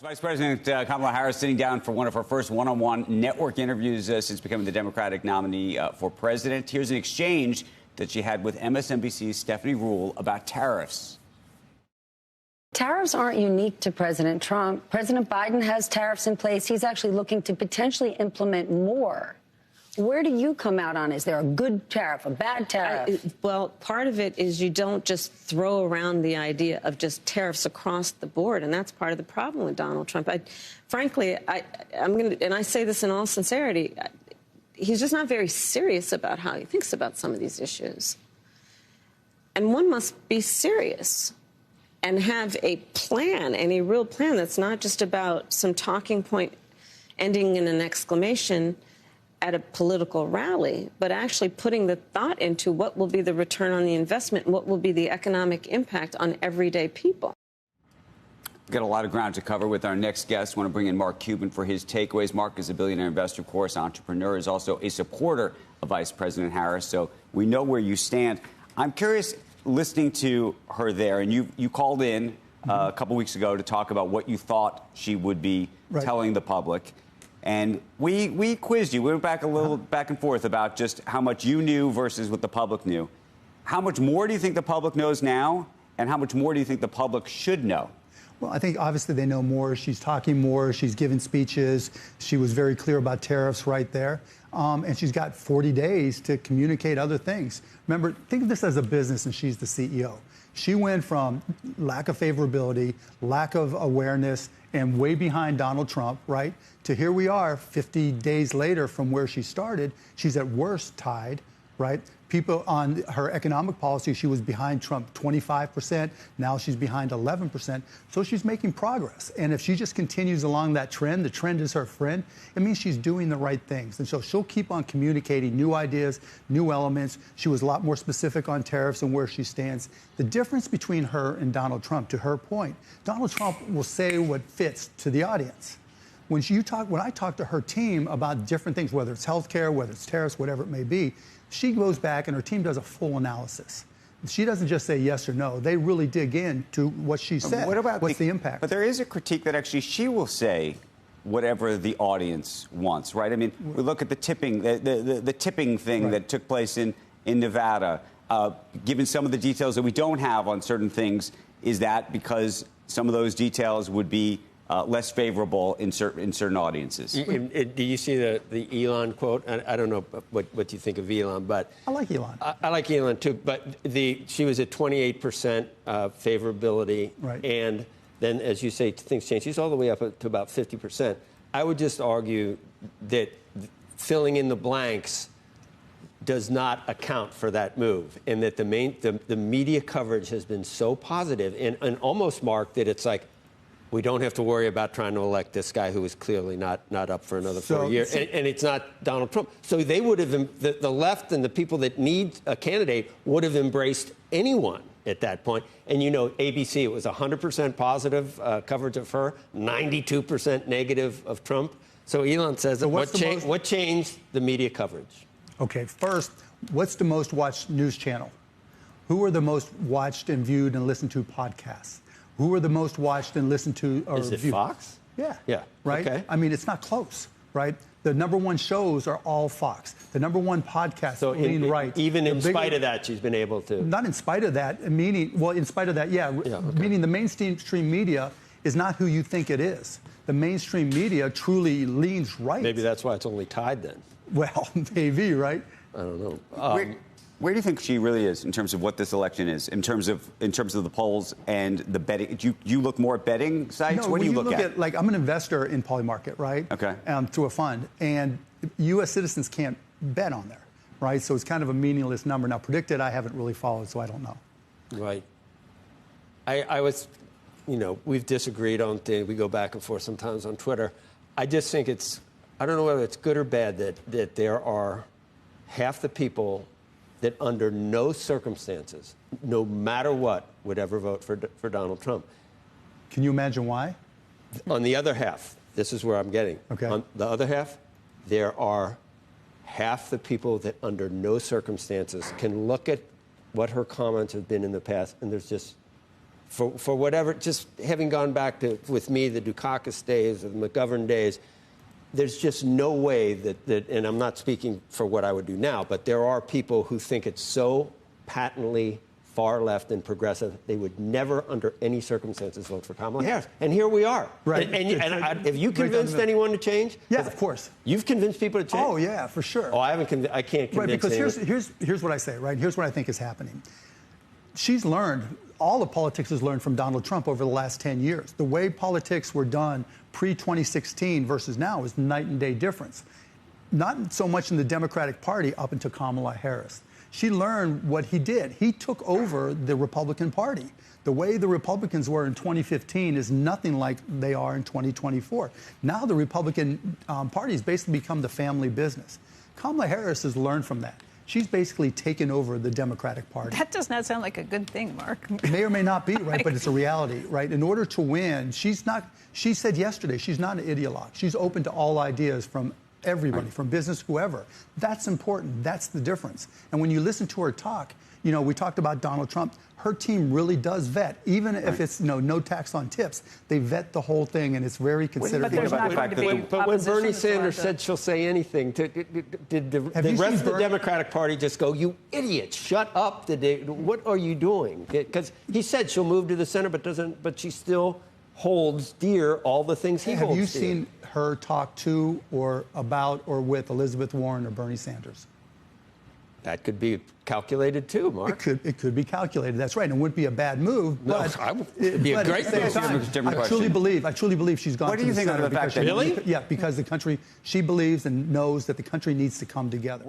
Vice President Kamala Harris sitting down for one of her first one-on-one network interviews since becoming the Democratic nominee for president. Here's an exchange that she had with MSNBC's Stephanie Ruhle about tariffs. Tariffs aren't unique to President Trump. President Biden has tariffs in place. He's actually looking to potentially implement more. Where do you come out on? Is there a good tariff, a bad tariff? Well, part of it is you don't just throw around the idea of just tariffs across the board, and that's part of the problem with Donald Trump. Frankly, and I say this in all sincerity, he's just not very serious about how he thinks about some of these issues. And one must be serious and have a plan, and a real plan that's not just about some talking point ending in an exclamation at a political rally, but actually putting the thought into what will be the return on the investment and what will be the economic impact on everyday people. We've got a lot of ground to cover with our next guest. I want to bring in Mark Cuban for his takeaways. Mark is a billionaire investor, of course, entrepreneur, is also a supporter of Vice President Harris, so we know where you stand. I'm curious, listening to her there, and you called in a couple weeks ago to talk about what you thought she would be telling the public. And we quizzed you. We went back a little back and forth about just how much you knew versus what the public knew. How much more do you think the public knows now? And how much more do you think the public should know? Well, I think obviously they know more. She's talking more. She's giving speeches. She was very clear about tariffs right there. And she's got 40 days to communicate other things. Remember, think of this as a business, and she's the CEO. She went from lack of favorability, lack of awareness, and way behind Donald Trump, right, to here we are 50 days later from where she started. She's at worst tied, right? People on her economic policy, she was behind Trump 25%. Now she's behind 11%. So she's making progress. And if she just continues along that trend, the trend is her friend, it means she's doing the right things. And so she'll keep on communicating new ideas, new elements. She was a lot more specific on tariffs and where she stands. The difference between her and Donald Trump, to her point, Donald Trump will say what fits to the audience. When I talk to her team about different things, whether it's healthcare, whether it's tariffs, whatever it may be, she goes back and her team does a full analysis. She doesn't just say yes or no. They really dig into what she said. What's the impact? But there is a critique that actually she will say whatever the audience wants, right? I mean, we look at the tipping, the tipping thing that took place in Nevada. Given some of the details that we don't have on certain things, is that because some of those details would be less favorable in certain audiences? Do you see the Elon quote? I don't know what you think of Elon, but I like Elon. I like Elon too. But she was at 28% favorability, and then, as you say, things change. She's all the way up to about 50%. I would just argue that filling in the blanks does not account for that move, and that the media coverage has been so positive and almost, Mark, that it's like, we don't have to worry about trying to elect this guy who is clearly not up for another 4 years. And it's not Donald Trump. So they would have, the left and the people that need a candidate would have embraced anyone at that point. And, you know, ABC, it was 100% positive coverage of her, 92% negative of Trump. So Elon says, so what changed the media coverage? Okay, first, what's the most watched news channel? Who are the most watched and viewed and listened to podcasts? Who are the most watched and listened to or viewed? Is it Fox? Yeah. Yeah. Right? Okay. I mean, it's not close, right? The number one shows are all Fox. The number one podcast, so lean right. Even in spite of that, she's been able to... Not in spite of that, meaning, well, in spite of that, meaning the mainstream media is not who you think it is. The mainstream media truly leans right. Maybe that's why it's only tied then. Well, maybe, right? I don't know. Where do you think she really is in terms of what this election is, in terms of the polls and the betting? Do you look more at betting sites? No, what do you look at? Like, I'm an investor in Polymarket, right? Okay. Through a fund, and U.S. citizens can't bet on there, right? So it's kind of a meaningless number. Now, predicted, I haven't really followed, so I don't know. Right. I was, you know, we've disagreed on things. We go back and forth sometimes on Twitter. I just think I don't know whether it's good or bad that there are half the people that under no circumstances, no matter what, would ever vote for Donald Trump. Can you imagine why? On the other half, this is where I'm getting. Okay. On the other half, there are half the people that under no circumstances can look at what her comments have been in the past, and there's just for whatever, just having gone back to, with me, the Dukakis days, the McGovern days, there's just no way that, and I'm not speaking for what I would do now, but there are people who think it's so patently far left and progressive, they would never, under any circumstances, vote for Kamala Harris. And here we are. Right. Have you convinced anyone to change? Yeah, of course. You've convinced people to change? Oh, yeah, for sure. Oh, I can't convince Right, because anyone. here's what I say, right? Here's what I think is happening. She's learned, all of politics has learned from Donald Trump over the last 10 years. The way politics were done pre-2016 versus now is night and day difference. Not so much in the Democratic Party up until Kamala Harris. She learned what he did. He took over the Republican Party. The way the Republicans were in 2015 is nothing like they are in 2024. Now the Republican Party has basically become the family business. Kamala Harris has learned from that. She's basically taken over the Democratic Party. That does not sound like a good thing, Mark. It may or may not be, right? But it's a reality, right? In order to win, she said yesterday, she's not an ideologue. She's open to all ideas from everybody, from business, whoever. That's important. That's the difference. And when you listen to her talk, you know, we talked about Donald Trump. Her team really does vet, even if it's no tax on tips. They vet the whole thing, and it's very considered. But there's not going to be But when Bernie Sanders said she'll say anything, did the rest of the Democratic Party just go, "You idiot, shut up"? What are you doing? Because he said she'll move to the center, but she still holds dear all the things he holds dear. Have you seen her talk to or about or with Elizabeth Warren or Bernie Sanders? That could be calculated too, Mark. It could be calculated. That's right. And it wouldn't be a bad move. But it'd be a great move. I truly believe she's gone. What do you think of the fact that really? Yeah, because the country, she believes and knows that the country needs to come together.